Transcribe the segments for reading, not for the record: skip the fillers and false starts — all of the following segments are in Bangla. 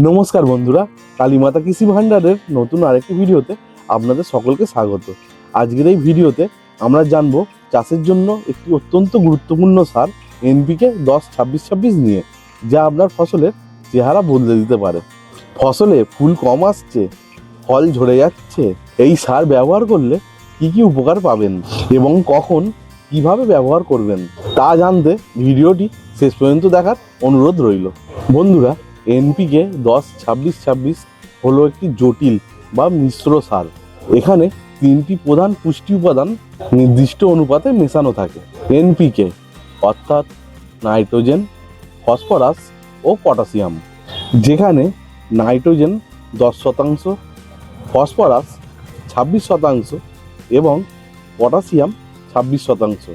নমস্কার বন্ধুরা, কালীমাতা কৃষি ভান্ডারের নতুন আরেকটি ভিডিওতে আপনাদের সকলকে স্বাগত। আজকের এই ভিডিওতে আমরা জানব চাষের জন্য একটি অত্যন্ত গুরুত্বপূর্ণ সার এনপিকে 10-26-26 নিয়ে, যা আপনার ফসলের চেহারা বদলে দিতে পারে। ফসলে ফুল কম আসছে, ফল ঝরে যাচ্ছে, এই সার ব্যবহার করলে কি কি উপকার পাবেন এবং কখন কিভাবে ব্যবহার করবেন তা জানতে ভিডিওটি শেষ পর্যন্ত দেখার অনুরোধ রইল। বন্ধুরা, এনপিকে 10-26-26 হলো একটি জটিল বা মিশ্র সার। এখানে তিনটি প্রধান পুষ্টি উপাদান নির্দিষ্ট অনুপাতে মেশানো থাকে। এনপিকে অর্থাৎ নাইট্রোজেন, ফসফরাস ও পটাশিয়াম, যেখানে নাইট্রোজেন 10%, ফসফরাস 26% এবং পটাশিয়াম 26%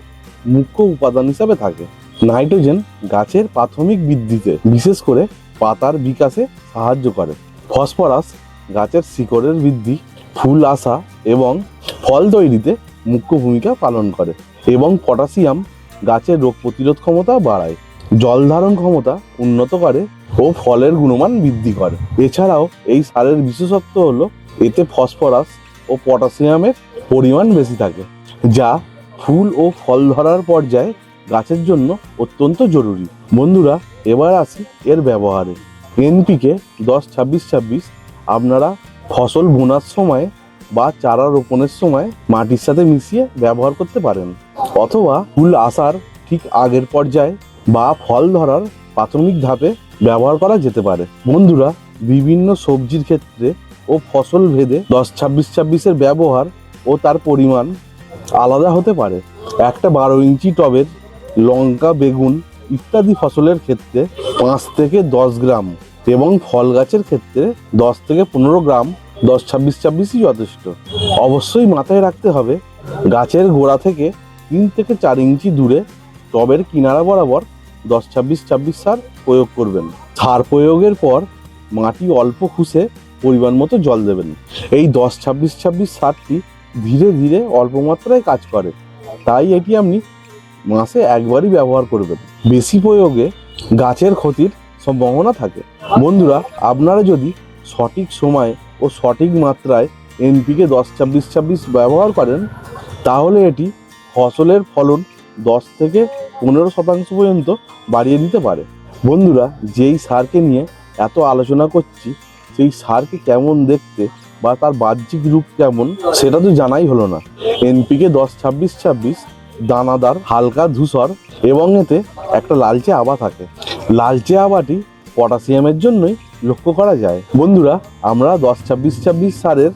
মুখ্য উপাদান হিসাবে থাকে। নাইট্রোজেন গাছের প্রাথমিক বৃদ্ধিতে, বিশেষ করে পাতার বিকাশে সাহায্য করে। ফসফরাস গাছের শিকড়ের বৃদ্ধি, ফুল আসা এবং ফল তৈরিতে মুখ্য ভূমিকা পালন করে। এবং পটাশিয়াম গাছের রোগ প্রতিরোধ ক্ষমতা বাড়ায়, জল ধারণ ক্ষমতা উন্নত করে ও ফলের গুণমান বৃদ্ধি করে। এছাড়াও এই সারের বিশেষত্ব হলো এতে ফসফরাস ও পটাশিয়ামের পরিমাণ বেশি থাকে, যা ফুল ও ফল ধরার পর্যায়ে গাছের জন্য অত্যন্ত জরুরি। বন্ধুরা, এবার আসি এর ব্যবহারে। এনপিকে 10-26-26 আপনারা ফসল বোনার সময় বা চারা রোপণের সময় মাটির সাথে মিশিয়ে ব্যবহার করতে পারেন, অথবা ফুল আসার ঠিক আগের পর্যায়ে বা ফল ধরার প্রাথমিক ধাপে ব্যবহার করা যেতে পারে। বন্ধুরা, বিভিন্ন সবজির ক্ষেত্রে ও ফসল ভেদে 10-26-26-এর ব্যবহার ও তার পরিমাণ আলাদা হতে পারে। একটা 12 ইঞ্চি টবের লঙ্কা, বেগুন ইত্যাদি ফসলের ক্ষেত্রে 5 থেকে 10 গ্রাম এবং ফল গাছের ক্ষেত্রে 10 থেকে 15 গ্রাম 10-26-26ই যথেষ্ট। অবশ্যই মাথায় রাখতে হবে, গাছের গোড়া থেকে 3 থেকে 4 ইঞ্চি দূরে টবের কিনারা বরাবর 10-26-26 সার প্রয়োগ করবেন। সার প্রয়োগের পর মাটি অল্প খুশে পরিমাণ মতো জল দেবেন। এই 10-26-26 সারটি ধীরে ধীরে অল্প মাত্রায় কাজ করে, তাই এটি আপনি মাসে একবারই ব্যবহার করবেন। বেশি প্রয়োগে গাছের ক্ষতির সম্ভাবনা থাকে। বন্ধুরা, আপনারা যদি সঠিক সময় ও সঠিক মাত্রায় এনপিকে 10-26-26 ব্যবহার করেন, তাহলে এটি ফসলের ফলন 10 থেকে 15% পর্যন্ত বাড়িয়ে দিতে পারে। বন্ধুরা, যেই সারকে নিয়ে এত আলোচনা করছি, সেই সারকে কেমন দেখতে বা তার বাহ্যিক রূপ কেমন সেটা তো জানাই হলো না। এনপিকে 10-26-26 দানাদার, হালকা ধূসর এবং এতে একটা লালচে আভা থাকে। লালচে আভাটি পটাশিয়ামের জন্যই লক্ষ্য করা যায়। বন্ধুরা, আমরা 10-26-26 সারের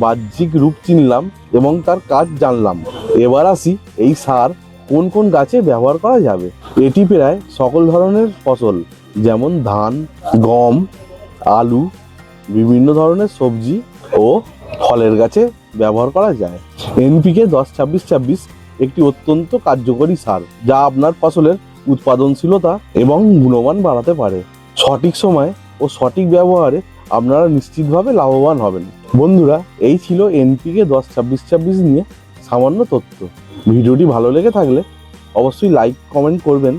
বাহ্যিক রূপ চিনলাম এবং তার কাজ জানলাম। এবার আসি এই সার কোন কোন গাছে ব্যবহার করা যাবে। এটি প্রায় সকল ধরনের ফসল, যেমন ধান, গম, আলু, বিভিন্ন ধরনের সবজি ও ফলের গাছে ব্যবহার করা যায়। এনপিকে 10-26-26 একটি অত্যন্ত কার্যকরী সার, যা আপনার ফসলের উৎপাদনশীলতা এবং গুণমান বাড়াতে পারে। সঠিক সময় ও সঠিক ব্যবহারে আপনারা নিশ্চিতভাবে লাভবান হবেন। বন্ধুরা, এই ছিল এনপিকে 10-26-26 নিয়ে সামান্য তথ্য। ভিডিওটি ভালো লেগে থাকলে অবশ্যই লাইক, কমেন্ট করবেন।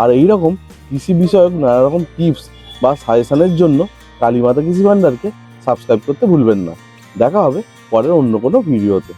আর এই রকম কৃষি বিষয়ক নানা রকম টিপস বা সাজেশনের জন্য কালীমাতা কৃষি ভান্ডারকে সাবস্ক্রাইব করতে ভুলবেন না। দেখা হবে পরের অন্য কোনো ভিডিওতে।